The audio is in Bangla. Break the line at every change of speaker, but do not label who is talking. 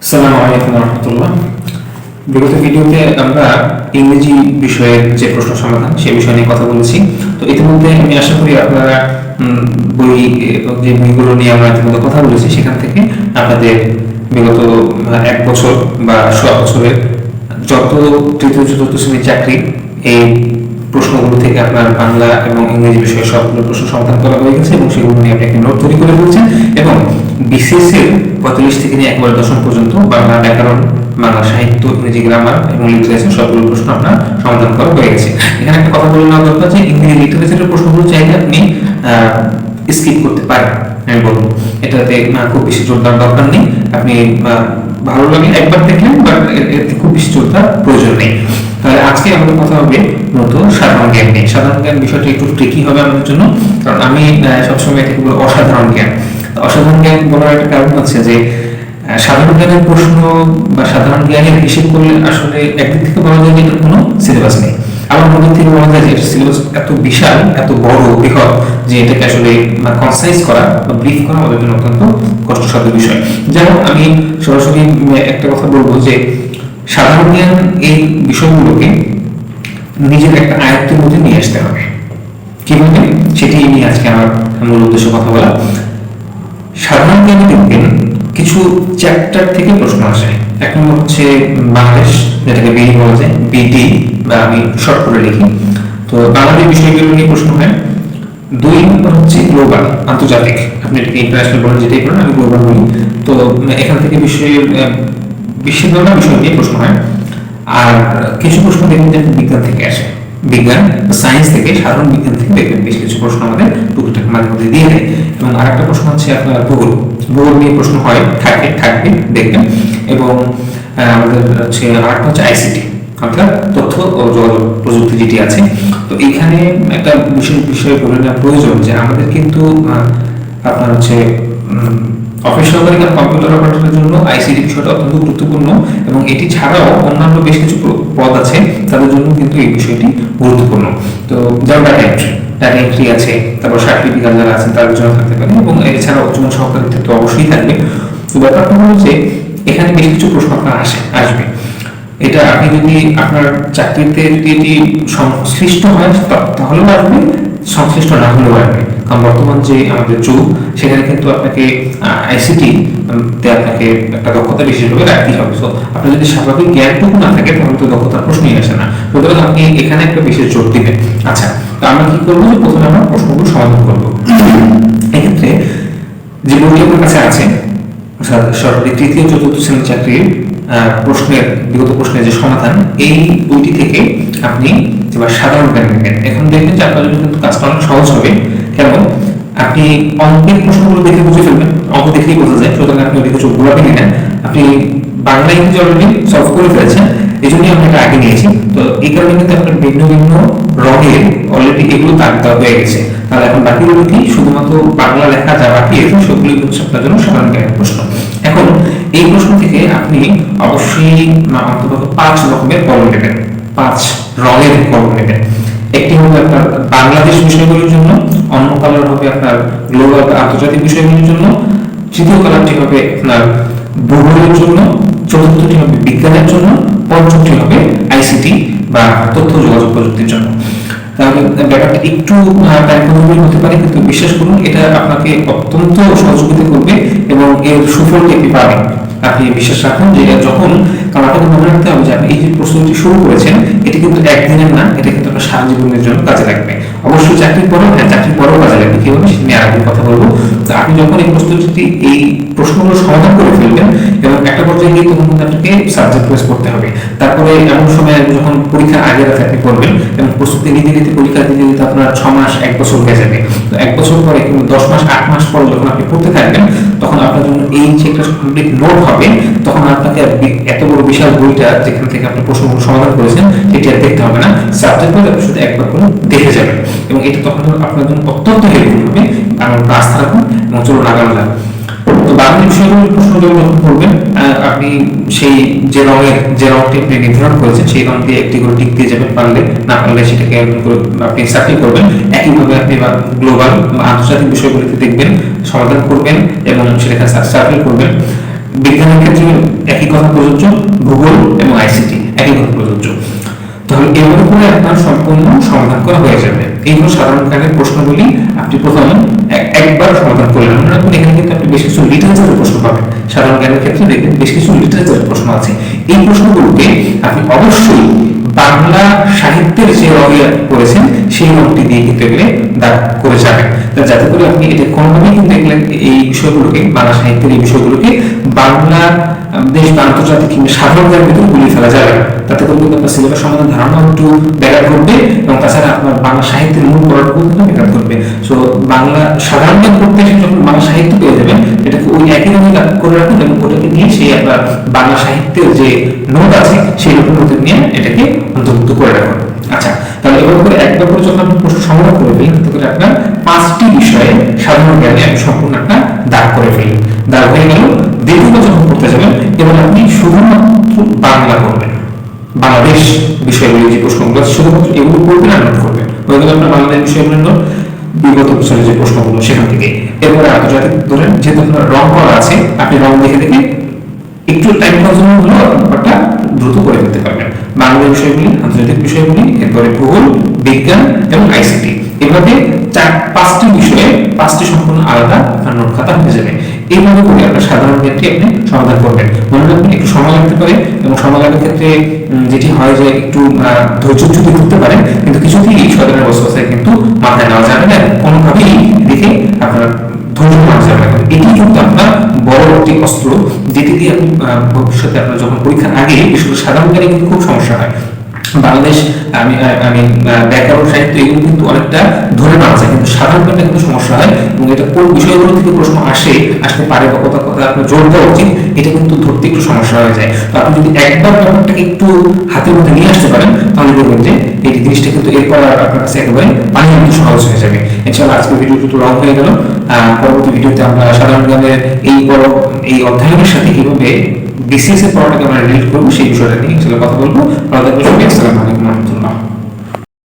আসসালামু আলাইকুম রহমতুল্লাহ। বিগত ভিডিওতে আমরা ইংরেজি বিষয়ের যে প্রশ্ন সমাধান সেই বিষয় নিয়ে কথা বলেছি। তো ইতিমধ্যে আমি আশা করি আপনারা বই যে বইগুলো নিয়ে আমরা ইতিমধ্যে কথা বলেছি সেখান থেকে আপনাদের বিগত 1 বছর বা 1.5 বছরের যত তৃতীয় চতুর্থ শ্রেণীর চাকরি এই প্রশ্নগুলো থেকে আপনার বাংলা এবং ইংরেজি বিষয়ে সবগুলো প্রশ্ন সমাধান করা হয়ে গেছে এবং সেগুলো নিয়ে আপনি একটা নোট তৈরি করে ফেলছেন এবং বিসিএস এর 45 থেকে নিয়ে একবার দশম পর্যন্ত বাংলা ব্যাকরণ, বাংলা সাহিত্য, ইংরেজি গ্রামার এবং লিটারেচার সবগুলো প্রশ্ন আপনার সমাধান করা হয়ে গেছে। এখানে একটা কথা বলে নেওয়া দরকার যে ইংরেজি লিটারেচারের প্রশ্নগুলো চাইলে আপনি স্কিপ করতে পারেন। আমি বলবো এটাতে খুব বেশি জোর দেওয়ার দরকার নেই। আপনি ভালো লাগে একবার দেখলেন, বাট এতে খুব বেশি জোর দেওয়ার প্রয়োজন নেই। তাহলে আজকে আমাদের কথা হবে মূলত সাধারণ জ্ঞান নিয়ে। সাধারণ জ্ঞান বিষয়টা একটু ট্রিকি হবে আমাদের জন্য, কারণ আমি সবসময় এটাকে বলি অসাধারণ জ্ঞান। অসাধারণ জ্ঞান বলার একটা কারণ হচ্ছে যে সাধারণ জ্ঞানের প্রশ্ন বা সাধারণ জ্ঞানের হিসেব করলে আসলে একদিক থেকে বলা যায় যে এটার কোনো সিলেবাস নেই, আবার অন্য থেকে বলা যায় যে এটা সিলেবাস এত বিশাল, এত বড় বৃহৎ যে এটাকে আসলে কনসাইজ করা বা ব্রিফ করা আমাদের জন্য অত্যন্ত কষ্টসাধ্য বিষয়। যেমন আমি সরাসরি একটা কথা বলবো যে সাধারণ জ্ঞান এই বিষয়গুলোকে নিজের একটা আয়ত্তের মধ্যে নিয়ে আসতে হবে। কিভাবে, সেটি নিয়ে আজকে আমার মূল উদ্দেশ্য কথা বলা। সাধারণ জ্ঞানে দেখবেন কিছু চ্যাপ্টার থেকে প্রশ্ন আসে। এক নম্বর হচ্ছে বাংলাদেশ, যেটাকে বিডি বলা যায়, বিডি বা আমি শর্ট করে লিখি। তো বাংলাদেশ বিষয়গুলো নিয়ে প্রশ্ন হয়। 2 নম্বর হচ্ছে গ্লোবাল, আন্তর্জাতিক, আপনি এটাকে ইন্টারন্যাশনাল বলেন, যেটাই বলেন, আমি গ্লোবাল বলি। তো এখান থেকে বিশ্বের নানা বিষয় নিয়ে প্রশ্ন হয়। আর কিছু প্রশ্ন দেখবেন যে বিজ্ঞান থেকে আসে, বিজ্ঞান সায়েন্স থেকে, সাধারণ বিজ্ঞান থেকে দেখবেন বেশ কিছু প্রশ্ন আমাদের টুকটাক মাঝে মধ্যে দিয়ে দেয়। এবং আরেকটা প্রশ্ন হচ্ছে আপনার ভূগোল, ভূগোল নিয়ে প্রশ্ন হয়, থাকবে দেখবেন। এবং আমাদের হচ্ছে আরেকটা হচ্ছে আইসিটি, অর্থাৎ তথ্য ও যোগাযোগ প্রযুক্তি যেটি আছে। তো এখানে একটা বিষয় বলে নেওয়া প্রয়োজন যে আমাদের কিন্তু আপনার হচ্ছে অফিস সহকারী কম্পিউটার অপারেটরের জন্য আইসিটি বিষয়টা অত্যন্ত গুরুত্বপূর্ণ এবং এটি ছাড়াও অন্যান্য বেশ কিছু পদ আছে তাদের জন্য কিন্তু এই বিষয়টি গুরুত্বপূর্ণ। তো যেমন ডাটা এন্ট্রি আছে, তারপর সার্টিফিকেট যারা আছেন তাদের জন্য থাকতে পারে এবং এছাড়া উচ্চমান সহকারীতে তো অবশ্যই থাকবে। তো ব্যাপারটা হলো যে এখানে বেশ কিছু প্রশ্ন আপনার আসবে। এটা আপনি যদি আপনার চাকরিতে যদি এটি সংশ্লিষ্ট হয় তাহলেও আসবে, সংশ্লিষ্ট না হলেও আসবে। কারণ বর্তমান যে আমাদের যুগ, সেখানে কিন্তু আপনাকে আইসিটি তে আপনাকে একটা দক্ষতা বিশেষভাবে রাখতেই হবে। তো আপনার যদি স্বাভাবিক জ্ঞানটুকু না থাকে তাহলে তো দক্ষতার প্রশ্নই আসে না। সুতরাং আপনি এখানে একটা বিশেষ জোর দিবেন। আচ্ছা, তো আমরা কি করবো যে প্রথমে আমরা প্রশ্নগুলো সমাধান করবো। এক্ষেত্রে যে বইটি আপনার কাছে আছে সরকারি তৃতীয় চতুর্থ শ্রেণীর চাকরির বিগত প্রশ্নের যে সমাধান, এই বইটি থেকে আপনি এবার সাধারণ জ্ঞান নেবেন। এখন দেখবেন যে আপনার জন্য কিন্তু কাজটা অনেক সহজ হবে। কেন, আপনি অঙ্কের প্রশ্নগুলো দেখে বুঝে ফেলবেন, অঙ্ক দেখেই বোঝা যায়, সুতরাং আপনি ওদিকে চোখ ঘোরাবেন না। আপনি বাংলা ইংরেজি অলরেডি সলভ করে ফেলেছেন, এই জন্যই আমি এটা আগে নিয়েছি। তো এই কারণে কিন্তু আপনার ভিন্ন ভিন্ন রঙের অলরেডি এগুলো দাগ দেওয়া হয়ে গেছে। তাহলে এখন বাকিগুলো কি, শুধুমাত্র বাংলা লেখা যা বাকি আছে সবগুলি হচ্ছে আপনার জন্য সাধারণ জ্ঞানের প্রশ্ন। এখন এই প্রশ্ন থেকে আপনি অবশ্যই অন্তত 5 রকমের কলম নেবেন, 5 রঙের কলম নেবেন। একটি হবে আপনার বাংলাদেশ বিষয়গুলোর জন্য, অন্য কালার হবে আপনার গ্লোবাল আন্তর্জাতিক বিষয়গুলোর জন্য, তৃতীয় কালারটি হবে আপনার ভূগোলের জন্য, চতুর্থটি হবে বিজ্ঞানের জন্য, পঞ্চমটি হবে আইসিটি বা তথ্য যোগাযোগ প্রযুক্তির জন্য। তাহলে ব্যাপারটা একটু টাইম হতে পারে, কিন্তু বিশ্বাস করুন এটা আপনাকে অত্যন্ত সহযোগিতা করবে এবং এর সুফলটি আপনি পাবেন। আপনি বিশ্বাস রাখুন যে যখন, কারণ আপনাকে মনে রাখতে হবে যে আপনি এই যে প্রস্তুতি শুরু করেছেন এটি কিন্তু একদিনের না, এটা কিন্তু আপনার সারা জীবনের জন্য কাজে লাগবে। অবশ্যই চাকরির পরেও, চাকরির পরেও কাজে লাগবে। কিভাবে সেটা নিয়ে আরেকদিন কথা বলবো। তো আপনি যখন এই প্রস্তুতি, এই প্রশ্নগুলো সমাধান করে ফেলবেন এবং একটা পর্যায়ে গিয়ে তখন কিন্তু আপনাকে সাবজেক্ট ওয়াইজ পড়তে হবে। তারপরে এমন সময় যখন পরীক্ষার আগে রাতে আপনি পড়বেন এবং প্রস্তুতি নিতে নিতে পরীক্ষা দিতে দিতে আপনার 6 মাস 1 বছর হয়ে যাবে। তো 1 বছর পরে কিংবা 10 মাস 8 মাস পরে যখন আপনি পড়তে থাকবেন তখন আপনার জন্য এই যে একটা কমপ্লিট নোট হবে, তখন আপনাকে এত বড় বিশাল বইটা যেখান থেকে আপনি প্রশ্নগুলো সমাধান করেছেন সেটি আর দেখতে হবে না, সাবজেক্ট ওয়াইজ আপনি শুধু একবার করে দেখে যাবেন এবং এটা তখন আপনার জন্য অত্যন্ত হেল্পফুল হবে। আমার আস্থা রাখুন এবং চলুন আগানো যাক। তো বাংলা বিষয়গুলোর প্রশ্নগুলো যখন করবেন, আপনি সেই যে রঙটি আপনি নির্ধারণ করেছেন সেই রং দিয়ে একটি করে টিক দিয়ে যাবেন, পারলে না পারলে সেটাকে আপনি সার্কেল করবেন। একইভাবে আপনি গ্লোবাল বা আন্তর্জাতিক বিষয়গুলিতে দেখবেন, সমাধান করবেন এবং সেটাকে সার্কেল করবেন। বিজ্ঞানের ক্ষেত্রে একই কথা প্রযোজ্য, ভূগোল এবং আইসিটি একই কথা প্রযোজ্য। তাহলে এভাবে করে আপনার সম্পূর্ণ সমাধান করা হয়ে যাবে। এই হলো সাধারণ জ্ঞানের প্রশ্নগুলি আপনি প্রথম একবার সমাধান করলেন। মনে রাখুন এখানে কিন্তু আপনি বেশ কিছু লিটারেচারের প্রশ্ন পাবেন। সাধারণ জ্ঞানের ক্ষেত্রে দেখবেন বেশ কিছু লিটারেচারের প্রশ্ন আছে। এই প্রশ্নগুলোকে আপনি অবশ্যই বাংলা সাহিত্যের যে রঙে করেছেন সেই রঙটি দিয়ে কিন্তু এগুলো দাগ করে যাবেন, যাতে করে আপনি এটা কোনোভাবেই কিন্তু এগুলো এই বিষয়গুলোকে বাংলা সাহিত্যের এই বিষয়গুলোকে বাংলা দেশ বা আন্তর্জাতিক কিংবা সাধারণ জ্ঞানের ভিতরে গুলিয়ে ফেলা যাবে না। তাতে করে কিন্তু আপনার সিলেবাস সম্বন্ধে ধারণা একটু ব্যাঘাত ঘটবে এবং তাছাড়া আপনার বাংলা সাহিত্যের মূল পড়াটুকু কিন্তু ব্যাঘাত ঘটবে। সো বাংলা সাধারণ জ্ঞান পড়তে যখন বাংলা সাহিত্য পেয়ে যাবেন, এটাকে ওই একই রঙে করে রাখুন এবং ওটাকে নিয়ে সেই আপনার বাংলা সাহিত্যের যে নোট আছে সেই নোটের মধ্যে নিয়ে এটাকে অন্তর্ভুক্ত করে রাখুন। আচ্ছা, তাহলে এবার করে একবার করে যখন আপনি প্রশ্ন সংগ্রহ করে ফেলেন, তাহলে আপনার 5টি বিষয়ে সাধারণ জ্ঞানে আপনি সম্পূর্ণ একটা দাগ করে ফেলেন। দাগ হয়ে গেল। দ্বিতীয়বার যখন পড়তে যাবেন, এবার আপনি শুধুমাত্র বাংলা করবেন, বাংলাদেশ বিষয়গুলি যে প্রশ্নগুলো আছে শুধুমাত্র এগুলো করবেন আর নোট করবেন। হয়ে গেল আপনার বাংলাদেশ বিষয়গুলোর নোট, বিগত বছরের যে প্রশ্নগুলো সেখান থেকে। এরপরে আন্তর্জাতিক ধরেন, যেহেতু আপনার রং করা আছে, আপনি রং দেখে দেখে একটু টাইম কনজিউমিং হলেও ব্যাপারটা দ্রুত করে ফেলতে পারবেন। বাংলা বিষয়গুলি, আন্তর্জাতিক বিষয়গুলি, এরপরে ভূগোল, বিজ্ঞান এবং আইসিটি, এভাবে 5টি বিষয়ে 5টি সম্পূর্ণ আলাদা আপনার নোট খাতা হয়ে যাবে। এইভাবে করে আপনার সাধারণ জ্ঞানটি আপনি সমাধান করবেন। মনে রাখবেন একটু সময় লাগতে পারে এবং সময় লাগার ক্ষেত্রে যেটি হয় যে একটু ধৈর্যচ্যুতি করতে পারেন, কিন্তু কিছুতেই এই সাধারণ অবস্থায় কিন্তু মাথায় নেওয়া যাবে না, কোনোভাবেই এদিকে আপনার ধৈর্য নেওয়া যাবে না। এটি কিন্তু আপনার বড় একটি অস্ত্র, যেটি দিয়ে আপনি ভবিষ্যতে আপনার যখন পরীক্ষার আগে বিশেষ করে সাধারণ জ্ঞানে কিন্তু খুব সমস্যা হয়। বাংলাদেশ আমি ব্যাকরণ সাহিত্য এগুলো কিন্তু অনেকটা ধরে নেওয়া যায়, কিন্তু সাধারণ জ্ঞানে কিন্তু সমস্যা হয় এবং এটা কোন বিষয়গুলো থেকে প্রশ্ন আসতে পারে বা কথা কথা আপনার জোর দেওয়া উচিত, এটা কিন্তু ধরতে একটু সমস্যা হয়ে যায়। তো আপনি যদি একবার ব্যাপারটাকে একটু হাতের মধ্যে নিয়ে আসতে পারেন, তাহলে দেখবেন যে এই জিনিসটা কিন্তু এরপর আপনার কাছে একেবারে পানির মতো সহজ হয়ে যাবে। ইনশাআল্লাহ আজকের ভিডিওটি একটু লং হয়ে গেল। পরবর্তী ভিডিওতে আমরা সাধারণ জ্ঞানের এই অধ্যায়নের সাথে কিভাবে বিসিএস এর পড়াটাকে আমরা রিলেট করবো সেই বিষয়টা নিয়ে কথা বলবো। আসসালামু আলাইকুম ওয়া রাহমাতুল্লাহ।